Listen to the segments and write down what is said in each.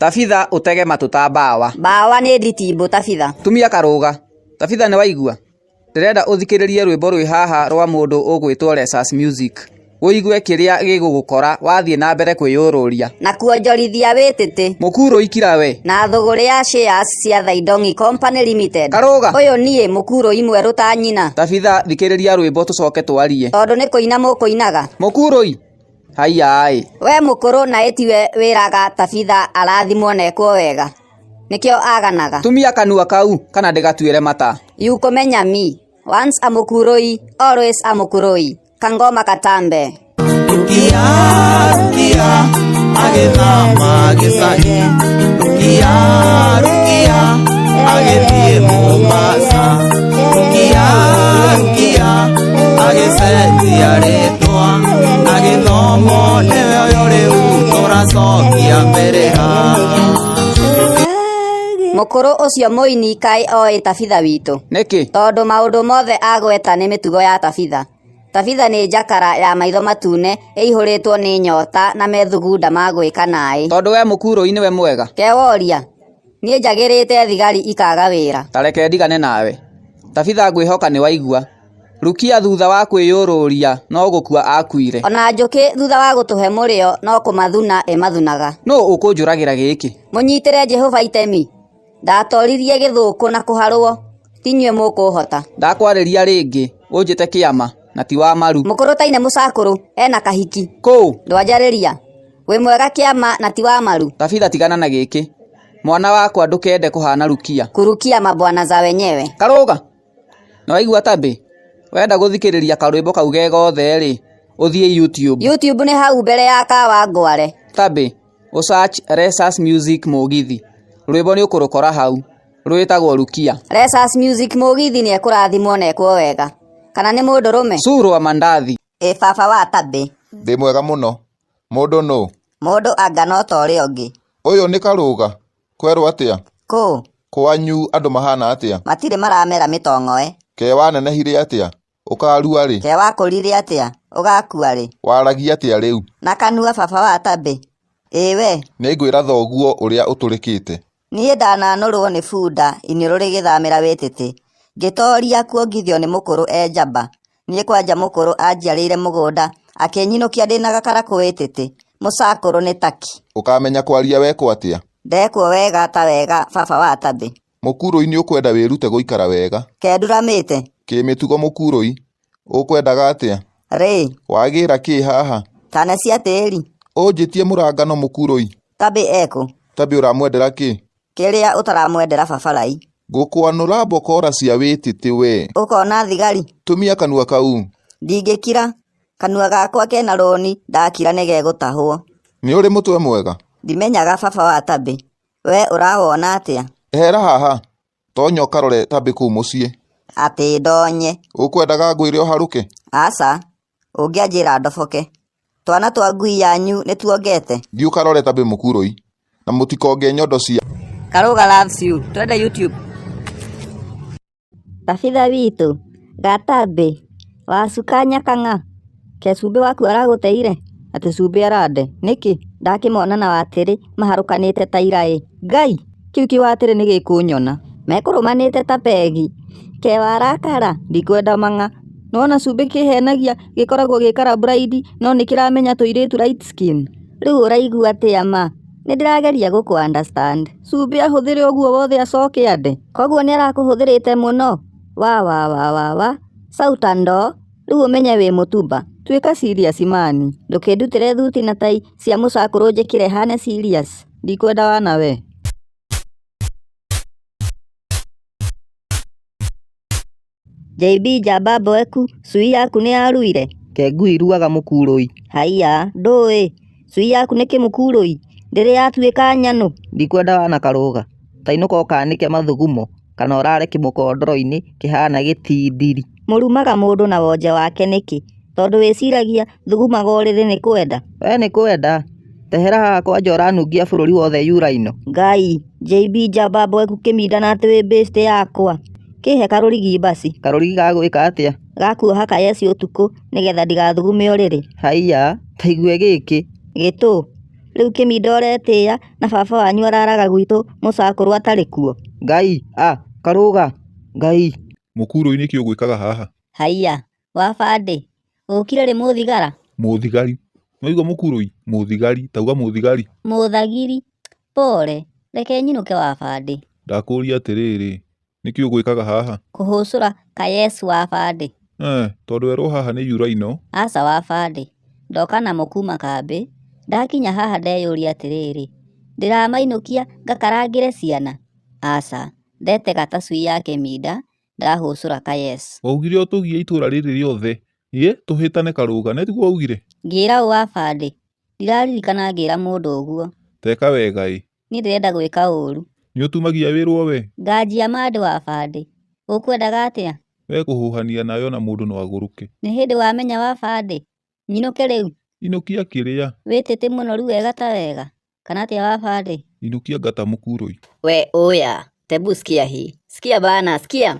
Tabitha utege matuta bawa. Bawa ni nditimbu Tabitha. Tumia karuga. Tabitha ni waigua. Ndirenda uthikiririe rwimbo rwi haha rwa mundu ugwitwo Lesas Music. Uigue kiria gigugukora wathie na mbere kwiyururia. Na kuonjorithia witete. Mukuro ikira we. Na thogore ya shares cia Thaidongi Company Limited. Karuga. Uyu nie mukuro imwe rutanyina. Tabitha thikiriria rwimbo tucoke twarie. Tondu ni kuina mukuinaga. Mukuroi. Haiai. We mukuru na etiwe wiraga Tabitha arathimwo na ekwo wega. Nikio aganaga. Tumia kanua kau kana ndigatuire mata. Yukumenya mi. Once a mukuroi, always a mukuroi. Kangoma katambe. Rukia, agethama agecagi. Rukia, agethie Mombasa. Rukia, agecenjia ritwa. Agithomo niwe uyu riu turacokia mbere ha. Mukuru ucio muini kai oi Tabitha witu. Niki? Tondu maundu mothe agweta ni mitugo ya Tabitha. Tabitha ni njakara ya maitho matune ihuritwo ni nyota na methugunda magwika nai. Tondu we mukuro niwe mwega. Keworia. Nie njagirite thigari ikaga wira. Tareke ndigane nawe. Tabitha ngwihoka ni waigua. Rukia thutha wa kwiyururia no gukua akuire. Ona njuki thutha wa gutuhe murio no kumathuna emathunaga. No ukunjuragira giki. Munyitire Jehova itemi. Ndatoririe githuku na kuharwo. Tinywe mukuhota. Ndakwariria ringi unjite kiama na ti wa maru. Mukuru taine musakuru ena kahiki. Ko Ndwajariria. We mwega kiama na ti wa maru. Tabitha tigana na giki. Mwana wakwa ndukende kuhana Rukia. Kurukia mabwana za wenyewe. Karuga. Na waigua tabe. Wenda guthikiriria karwimbo kau gegothe ri uthie YouTube. YouTube ni hau mbere ya kawa ngware. Tabe search Lesas Music Mugithi. Rwimbo ni ukurukora hau. Rwitagwo Rukia. Lesas Music Mugithi ni ekurathimwo na ekwo wega. Kana ni mundu rume? Suru wa mandathi. Baba wa tabe. Ndi mwega muno. Mundu no. Mundu anga no tori ongi. Uyu ni Karuga. Kwerwo atia? Ko. Kwanyu andu mahana atia? Matire maramera mitongoe. Ke wanenehire atia? Ukarua ri? Ke wakurire atia? Ugakua ri? Waragia atia riu? Na kanua baba wa tabe. Ewe. Ni ngwira thoguo uria uturikite. Nie ndananurwo ni bunda iniuru rigithamira witete. Ngitoria kuongithio ni mukuru enjamba. Nie kwanja mukuru anjiarire mugunda akenyinukia ndina gakaraku witete. Musakuru ni taki. Ukamenya kwaria weko atia? Ndekwo wega ta wega baba wa tabe. Mukuro-ini ukwenda wirute guikara wega. Kenduramite. Kimitugo mukuro-i. Ukwendaga atia? Ri. Wagira ki haha? Tana cia tiri. Unjitie murangano mukuro-i. Tabe eko. Tabe uramwendera ki? Kiria utaramwendera babarai. Gukwanura mbokora cia witite we. Ukona thigari. Tumia kanua kau. Ndingikira. Kanua gakwa kena roni ndakira nege gutahwo. Ni uri mutwe mwega? Ndimenyaga baba wa tabe. We urawona atia? Ehera haha. Tonyo karore tabe ku mucie. Ati ndonye. Ukwendaga ngwire haruke? Asa. Ungianjira ndoboke. Twana twa ngui yanyu ni tuongete. Thiu karore tabe mukuro-i. Na mutikonge nyondo cia. Karuga loves you. Twende YouTube. Tabitha witu. Gatabe. Wasukanya kanga. Ke cumbi waku araguteire. Ati cumbi arande. Niki? Ndakimona na watiri maharukanite ta irai. Ngai. Kiu kiwatiri ni gikunyona. Mekurumanite ta pegi. Ke warakara. Ndikwenda manga. Nona cumbi kihenagia gikoragwo gikara bride no nikiramenya tuiritu light skin. Riu uraigua atia ma? Nindirageria guku understand. Cumbi ahuthire oguo wothe acoke ande. Koguo ni arakuhuthirite muno. Wa. Sautando. Riu umenye wi mutumba. Twika serious mani. Ndukindutire thuti na tai cia mucakuru njikire hane serious. Ndikwenda wana we. JB jamba boeku, sui yaku ni aruire. Ke ngui ruaga mukuro-i. Haiya, ndui. Sui yaku ni kimukuro-i. Ndiri yatuika nyanu. Ndikwenda wana Karuga. Tainuka kanike mathugumo kana urare kimukondoro-ini kihana gitindiri. Murumaga mundu na wonje wake niki? Tondu wiciragia thugumaga uriri ni kwenda. We ni kwenda. Tehera haha kwanja uranungia bururi wothe yuraino. Ngai, JB jamba boeku kimindana ati wi best yakwa. Kihe karurigi basi. Karurigi gagwika atia? Gakuoha kayeci utuku nigetha ndigathugume uriri. Haiya, taigue giki. Gitu. Rĩu Kĩminda ũretĩĩa na baba wanyu araraga gwitũ mũcakũrũ atarĩ kuo. Ngai, Karũga, Ngai. Mũkũrũ nĩkĩ ũgwĩkaga haha? Haiya, wabandĩ, ũkire rĩ mũthigara? Mũthigari. Waigua mũkũrũ mũthigari, tauga mũthigari. Mũthagiri, pole, reke nyinũke wabandĩ. Ndakũria atĩrĩrĩ, nĩkĩ ũgwĩkaga haha? Kũhũcũra kayesu wabandĩ. Tondũ werwo haha nĩ Uraino. Aca wabandĩ, ndoka na mũkuma kambĩ, ndakinya haha ndeyũria atĩrĩrĩ, ndĩramainũkia ngakarangĩre ciana? Aca, ndetega ta cui ya Kĩminda, ndahũcũra kayesu. Waugire ũtũgie itũra rĩrĩ rĩothe. Tũhĩtane Karũga, netiguo waugire? Ngĩra ũ wabandĩ, ndiraririkana ngĩra mũndũ ũguo. Teka wega ĩ. Niĩ ndĩrenda gwĩka ũru. Nĩ ũtumagia wĩrwo we? Nganjia mandĩ wabandĩ, ũkwendaga atĩa? We kũhuhania nayo na mũndũ no agũrũke. Nĩ hĩndĩ wamenya wabandĩ, nyinũke rĩu? Inũkia kĩrĩa? Wĩtĩtĩ mũno rĩu wega ta wega, kana atĩa wabandĩ? Inũkia ngata mũkũrũ. We oya, tebu sikia hii. Sikia bana, sikia.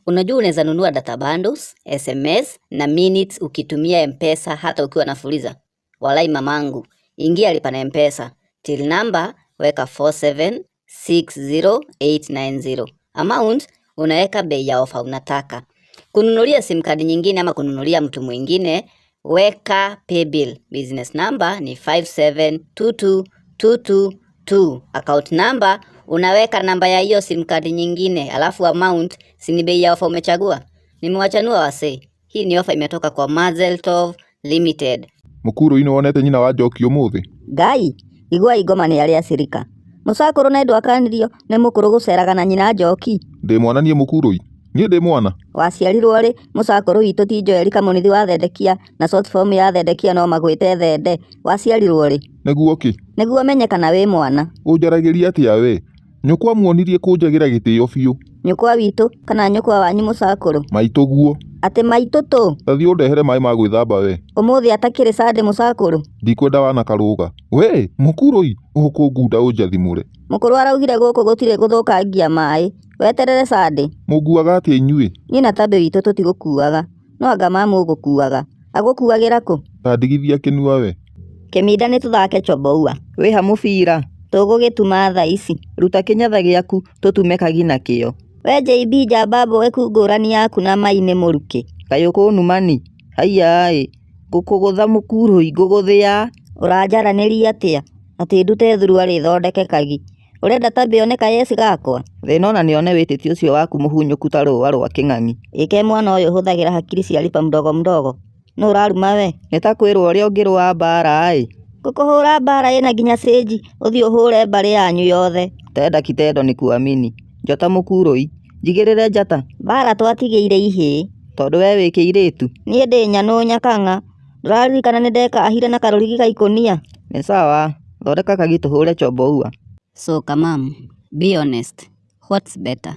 Unajua unaweza nunua data bundles, SMS na minutes ukitumia M-Pesa hata ukiwa na fuliza. Walai mamangu, ingia lipa na M-Pesa. Till number weka 4760890. Amount unaweka bei ya ofa unataka. Kununulia sim card nyingine ama kununulia mtu mwingine, weka paybill. Business number ni 5722222. Account number unaweka namba ya hiyo sim card nyingine, alafu amount si ni bei ya ofa umechagua. Nimewachanua wasee. Hii ni ofa imetoka kwa Mazeltov Limited. Mũkũrũ ino wonete nyina wa Njoki ũmũthĩ? Ngai, igua igoma nĩ arĩa acirika. Mũcakũrũ na endwa akanirio nĩ mũkũrũ gũceraga na nyina Njoki. Ndĩ mwana niĩ mũkũrũ? Niĩ ndĩ mwana? Waciarirwo rĩ, mũcakũrũ witũ ti Joeli Kamunithi wa Thendekia na short form ya Thendekia no magwĩte Thende. Waciarirwo rĩ? Nĩguo kĩ? Nĩguo menyekana wĩ mwana. Ũnjaragĩria atĩa we? Nyũkwa muonirie kũnjagira gĩtĩo biũ. Nyũkwa witũ kana nyũkwa wanyu mũcakũrũ? Maitũ guo. Atĩ maitũ tũ? Thathiĩ ũndehere maĩ ma gwĩthamba we. Ũmũthĩ atakĩrĩ Sunday mũcakũrũ? Ndikwenda wana Karũga. We, mũkũrũ ũkũngunda ũnjathimũre. Mũkũrũ araugire gũkũ gũtirĩ gũthũkangia maĩ. Weterere Sunday. Mũnguaga atĩa inyuĩ? Niĩ na Tabĩ witũ tũtigũkuaga. No anga mamu ũgũkuaga. Agũkuagĩra kũ? Tandigithia kĩnua we. Kĩminda nĩ tũthake chomboua. Wĩha mũbira. Tũgũgĩtuma thaa ici. Ruta kĩnyatha gĩaku tũtume kagina kĩo. We JB njambambo weku ngũrani yaku na mai-inĩ mũrukĩ. Kayũkũ numani. Haiya ngũkũgũtha mũkũrũ ngũgũthĩa. Ũranjaranĩria atĩa? Atĩ ndute thurua rĩthondeke kagi. Ũrenda Tabĩ one kayesi gakwa? Thĩna ona nĩone wĩtĩti ũcio waku mũhunyũku ta rũa rwa kĩng'ang'i. Ĩke mwana ũyũ hũthagĩra hakiri cia lipa mdogo mdogo. Nũ ũraruma we? Nĩtakwĩrwo ũrĩa ũngĩrũa mbara Ngũkũhũra mbara ĩna nginya stage, ũthiĩ ũhũre mbarĩ yanyu yothe. Tenda kitendo nĩ kuamini. Njata mũkũrũ njigĩrĩre njata. Mbara twatigĩire ihĩ. Tondũ we wĩ kĩirĩtu. Niĩ ndĩ nyanũ nyakang'a. Ndũraririkana nĩ ndekahire na karũrigi ga ikũnia? Nĩ sawa, thondeka kagi tũhũre chomboua. So Kamam, be honest. What's better?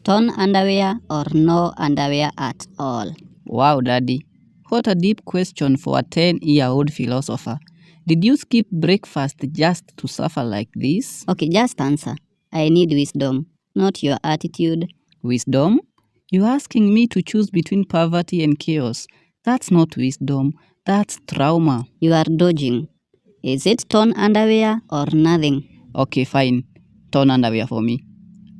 Torn underwear or no underwear at all? Wow, Daddy. What a deep question for a 10-year-old philosopher. Did you skip breakfast just to suffer like this? Okay, just answer. I need wisdom, not your attitude. Wisdom? You're asking me to choose between poverty and chaos. That's not wisdom. That's trauma. You are dodging. Is it torn underwear or nothing? Okay, fine. Torn underwear for me.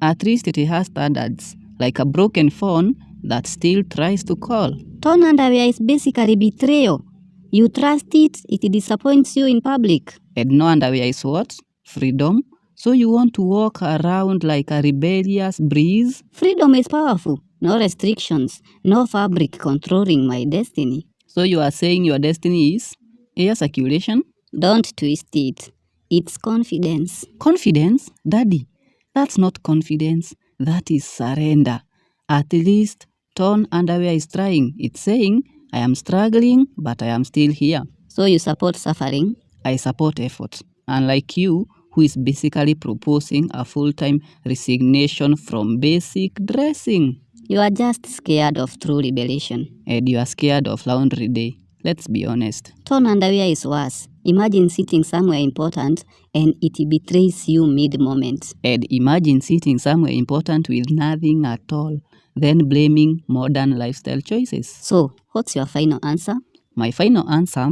At least it has standards, like a broken phone that still tries to call. Torn underwear is basically betrayal. You trust it, it disappoints you in public. And no underwear is what? Freedom? So you want to walk around like a rebellious breeze? Freedom is powerful. No restrictions, no fabric controlling my destiny. So you are saying your destiny is air circulation? Don't twist it. It's confidence. Confidence? Daddy, that's not confidence. That is surrender. At least torn underwear is trying. It's saying, I am struggling, but I am still here. So you support suffering? I support effort. Unlike you, who is basically proposing a full-time resignation from basic dressing. You are just scared of true liberation. And you are scared of laundry day. Let's be honest. Torn underwear is worse. Imagine sitting somewhere important and it betrays you mid-moment. And imagine sitting somewhere important with nothing at all, then blaming modern lifestyle choices. So, what's your final answer? My final answer?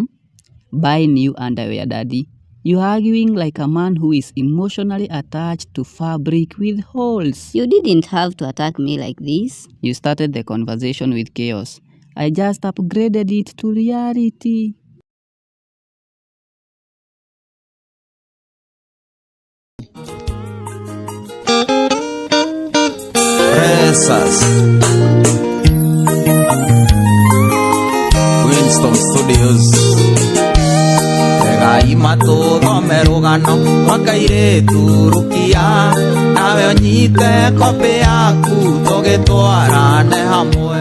Buy new underwear, Daddy. You're arguing like a man who is emotionally attached to fabric with holes. You didn't have to attack me like this. You started the conversation with chaos. I just upgraded it to reality. Pressers Winston Studios Regai matũthome rũgano Mwakairĩtu rukia Nawe ũnyite kopi yaku Tũgĩtwarane hamwe